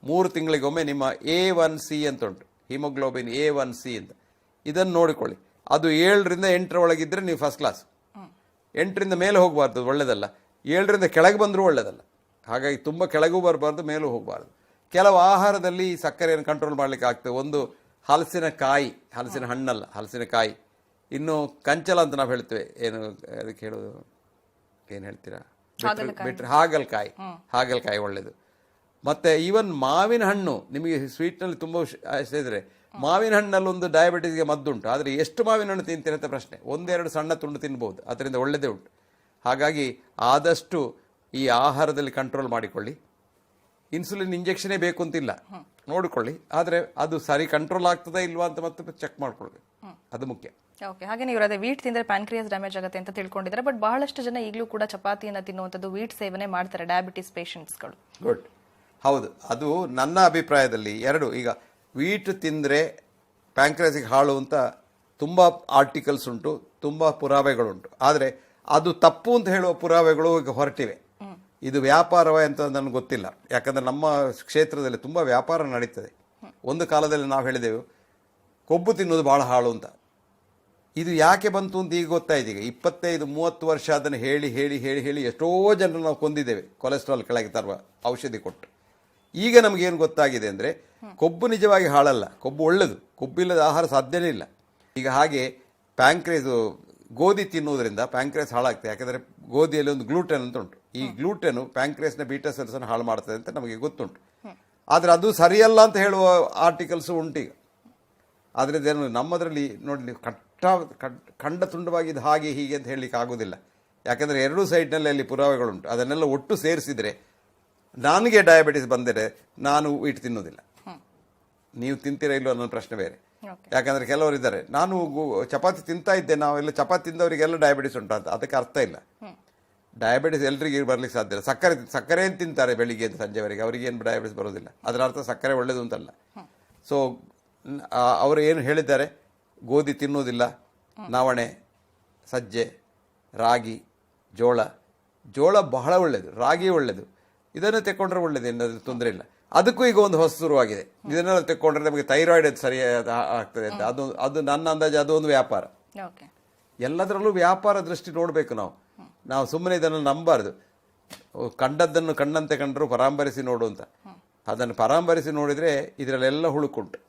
3 ತಿಂಗಳಿಗೊಮ್ಮೆ ನಿಮ್ಮ A1C ಅಂತ ಉಂಟು, ಹಿಮೋಗ್ಲೋಬಿನ್ A1C ಅಂತ, ಇದನ್ನು ನೋಡಿಕೊಳ್ಳಿ. ಅದು 7ರಿಂದ 8ರ ಒಳಗಿದ್ರೆ ನೀವು ಫಸ್ಟ್ ಕ್ಲಾಸ್. 8ರಿಂದ ಮೇಲೆ ಹೋಗಬಾರ್ದು, ಒಳ್ಳೆಯದಲ್ಲ. 7ರಿಂದ ಕೆಳಗೆ ಬಂದರೂ ಒಳ್ಳೆಯದಲ್ಲ. ಹಾಗಾಗಿ ತುಂಬ ಕೆಳಗೂ ಬರಬಾರ್ದು, ಮೇಲೂ ಹೋಗಬಾರ್ದು. ಕೆಲವು ಆಹಾರದಲ್ಲಿ ಸಕ್ಕರೆಯನ್ನು ಕಂಟ್ರೋಲ್ ಮಾಡಲಿಕ್ಕೆ ಆಗ್ತದೆ. ಒಂದು ಹಲಸಿನ ಕಾಯಿ, ಹಲಸಿನ ಹಣ್ಣಲ್ಲ, ಹಲಸಿನ ಕಾಯಿ. ಇನ್ನು ಕಂಚಲ ಅಂತ ನಾವು ಹೇಳ್ತೇವೆ, ಏನು ಅದಕ್ಕೆ ಹೇಳೋದು, ಏನು ಹೇಳ್ತೀರಾ, ಬಿಟ್ರೆ ಹಾಗಲಕಾಯಿ ಒಳ್ಳೆಯದು. ಮತ್ತು ಈವನ್ ಮಾವಿನ ಹಣ್ಣು, ನಿಮಗೆ ಸ್ವೀಟ್ನಲ್ಲಿ ತುಂಬ ಇಷ್ಟ ಇದ್ದರೆ ಮಾವಿನ ಹಣ್ಣಲ್ಲಿ ಒಂದು ಡಯಾಬಿಟೀಸ್ಗೆ ಮದ್ದುಂಟು. ಆದರೆ ಎಷ್ಟು ಮಾವಿನ ಹಣ್ಣು ತಿಂತೀರ ಅಂತ ಪ್ರಶ್ನೆ. 1-2 ಸಣ್ಣ ತುಂಡು ತಿನ್ಬೋದು, ಅದರಿಂದ ಒಳ್ಳೆಯದೇ ಉಂಟು. ಹಾಗಾಗಿ ಆದಷ್ಟು ಈ ಆಹಾರದಲ್ಲಿ ಕಂಟ್ರೋಲ್ ಮಾಡಿಕೊಳ್ಳಿ. ಇನ್ಸುಲಿನ್ ಇಂಜೆಕ್ಷನೇ ಬೇಕು ಅಂತಿಲ್ಲ, ನೋಡಿಕೊಳ್ಳಿ. ಆದರೆ ಅದು ಸರಿ ಕಂಟ್ರೋಲ್ ಆಗ್ತದಾ ಇಲ್ವಾ ಅಂತ ಮತ್ತೆ ಚೆಕ್ ಮಾಡ್ಕೊಳ್ಬೇಕು, ಅದು ಮುಖ್ಯ. ಓಕೆ, ಹಾಗೆ ನೀವು ಅದೇ ವೀಟ್ ತಿಂದರೆ ಪ್ಯಾನ್ಕ್ರಿಯಾಸ್ ಡ್ಯಾಮೇಜ್ ಆಗುತ್ತೆ ಅಂತ ತಿಳ್ಕೊಂಡಿದ್ದಾರೆ. ಬಟ್ ಬಹಳಷ್ಟು ಜನ ಈಗಲೂ ಕೂಡ ಚಪಾತಿಯನ್ನು ತಿನ್ನುವಂಥದ್ದು, ವೀಟ್ ಸೇವನೆ ಮಾಡ್ತಾರೆ ಡಯಾಬಿಟಿಸ್ ಪೇಷಂಟ್ಸ್ಗಳು. ಗುಡ್, ಹೌದು. ಅದು ನನ್ನ ಅಭಿಪ್ರಾಯದಲ್ಲಿ ಎರಡು. ಈಗ ವೀಟ್ ತಿಂದರೆ ಪ್ಯಾಂಕ್ರಿಯಾಸಿಗೆ ಹಾಳು ಅಂತ ತುಂಬ ಆರ್ಟಿಕಲ್ಸ್ ಉಂಟು, ತುಂಬ ಪುರಾವೆಗಳುಂಟು. ಆದರೆ ಅದು ತಪ್ಪು ಅಂತ ಹೇಳುವ ಪುರಾವೆಗಳು ಈಗ ಹೊರಟಿವೆ. ಇದು ವ್ಯಾಪಾರವೇ ಅಂತ ನನಗೆ ಗೊತ್ತಿಲ್ಲ. ಯಾಕಂದರೆ ನಮ್ಮ ಕ್ಷೇತ್ರದಲ್ಲಿ ತುಂಬ ವ್ಯಾಪಾರ ನಡೀತದೆ. ಒಂದು ಕಾಲದಲ್ಲಿ ನಾವು ಹೇಳಿದೆವು ಕೊಬ್ಬು ತಿನ್ನೋದು ಭಾಳ ಹಾಳು ಅಂತ. ಇದು ಯಾಕೆ ಬಂತು ಅಂತ ಈಗ ಗೊತ್ತಾಯ್ತು. ಈಗ 25-30 ವರ್ಷ ಅದನ್ನು ಹೇಳಿ ಹೇಳಿ ಹೇಳಿ ಹೇಳಿ ಎಷ್ಟೋ ಜನರು ನಾವು ಕೊಂದಿದ್ದೇವೆ ಕೊಲೆಸ್ಟ್ರಾಲ್ ಕೆಳಗೆ ತರುವ ಔಷಧಿ ಕೊಟ್ಟು. ಈಗ ನಮಗೇನು ಗೊತ್ತಾಗಿದೆ ಅಂದರೆ ಕೊಬ್ಬು ನಿಜವಾಗಿ ಹಾಳಲ್ಲ, ಕೊಬ್ಬು ಒಳ್ಳೆಯದು, ಕೊಬ್ಬಿಲ್ಲದ ಆಹಾರ ಸಾಧ್ಯನೇ ಇಲ್ಲ. ಈಗ ಹಾಗೆ ಪ್ಯಾಂಕ್ರೇಸು ಗೋಧಿ ತಿನ್ನುವುದರಿಂದ ಪ್ಯಾಂಕ್ರೇಸ್ ಹಾಳಾಗ್ತದೆ. ಯಾಕೆಂದರೆ ಗೋಧಿಯಲ್ಲಿ ಒಂದು ಗ್ಲೂಟೆನ್ ಅಂತ ಉಂಟು. ಈ ಗ್ಲೂಟೆನು ಪ್ಯಾಂಕ್ರೇಸ್ನ ಬೀಟಾ ಸೆಲ್ಸನ್ನು ಹಾಳು ಮಾಡ್ತದೆ ಅಂತ ನಮಗೆ ಗೊತ್ತುಂಟು. ಆದರೆ ಅದು ಸರಿಯಲ್ಲ ಅಂತ ಹೇಳುವ ಆರ್ಟಿಕಲ್ಸು ಉಂಟೀಗ. ಅದರದ್ದೇನು ನಮ್ಮದರಲ್ಲಿ ನೋಡಿ ಖಂಡ ತುಂಡವಾಗಿದ್ದು ಹಾಗೆ ಹೀಗೆ ಅಂತ ಹೇಳಲಿಕ್ಕೆ ಆಗೋದಿಲ್ಲ. ಯಾಕೆಂದರೆ ಎರಡೂ ಸೈಡ್ನಲ್ಲಿ ಅಲ್ಲಿ ಪುರಾವೆಗಳುಂಟು. ಅದನ್ನೆಲ್ಲ ಒಟ್ಟು ಸೇರಿಸಿದರೆ ನನಗೆ ಡಯಾಬಿಟಿಸ್ ಬಂದರೆ ನಾನು ವೀಟ್ ತಿನ್ನೋದಿಲ್ಲ. ನೀವು ತಿಂತೀರಾ ಇಲ್ಲೋ ಅನ್ನೋ ಪ್ರಶ್ನೆ ಬೇರೆ. ಯಾಕಂದರೆ ಕೆಲವರು ಇದ್ದಾರೆ, ನಾನು ಚಪಾತಿ ತಿಂತಾ ಇದ್ದೆ, ನಾವೆಲ್ಲ ಚಪಾತಿ ತಿಂದವರಿಗೆಲ್ಲ ಡಯಾಬಿಟಿಸ್ ಉಂಟು ಅಂತ. ಅದಕ್ಕೆ ಅರ್ಥ ಇಲ್ಲ. ಡಯಾಬಿಟಿಸ್ ಎಲ್ರಿಗೆ ಬರ್ಲಿಕ್ಕೆ ಸಾಧ್ಯ ಇಲ್ಲ. ಸಕ್ಕರೆ ಏನು ತಿಂತಾರೆ ಬೆಳಿಗ್ಗೆ ಸಂಜೆವರೆಗೆ, ಅವರಿಗೇನು ಡಯಾಬಿಟಿಸ್ ಬರೋದಿಲ್ಲ. ಅದರ ಅರ್ಥ ಸಕ್ಕರೆ ಒಳ್ಳೆಯದು ಅಂತಲ್ಲ. ಸೊ ಅವರು ಏನು ಹೇಳಿದ್ದಾರೆ, ಗೋಧಿ ತಿನ್ನೋದಿಲ್ಲ, ನವಣೆ, ಸಜ್ಜೆ, ರಾಗಿ, ಜೋಳ ಬಹಳ ಒಳ್ಳೆಯದು, ರಾಗಿ ಒಳ್ಳೆಯದು, ಇದನ್ನು ತೆಕ್ಕೊಂಡ್ರೆ ಒಳ್ಳೆಯದು, ಏನಾದರೂ ತೊಂದರೆ ಇಲ್ಲ. ಅದಕ್ಕೂ ಈಗ ಒಂದು ಹೊಸ ಶುರುವಾಗಿದೆ. ಇದನ್ನೆಲ್ಲ ತೆಕ್ಕೊಂಡ್ರೆ ನಮಗೆ ಥೈರಾಯ್ಡ್ ಸರಿಯಾದ ಆಗ್ತದೆ ಅಂತ. ಅದು ನನ್ನ ಅಂದಾಜು ಅದು ಒಂದು ವ್ಯಾಪಾರ. ಎಲ್ಲದರಲ್ಲೂ ವ್ಯಾಪಾರ ದೃಷ್ಟಿ ನೋಡಬೇಕು ನಾವು ಸುಮ್ಮನೆ ಇದನ್ನು ನಂಬಾರ್ದು. ಕಂಡದ್ದನ್ನು ಕಣ್ಣಂತೆ ಕಂಡರೂ ಪರಾಂಬರಿಸಿ ನೋಡು ಅಂತ. ಅದನ್ನು ಪರಾಂಬರಿಸಿ ನೋಡಿದರೆ ಇದರಲ್ಲೆಲ್ಲ ಹುಳುಕುಂಟು.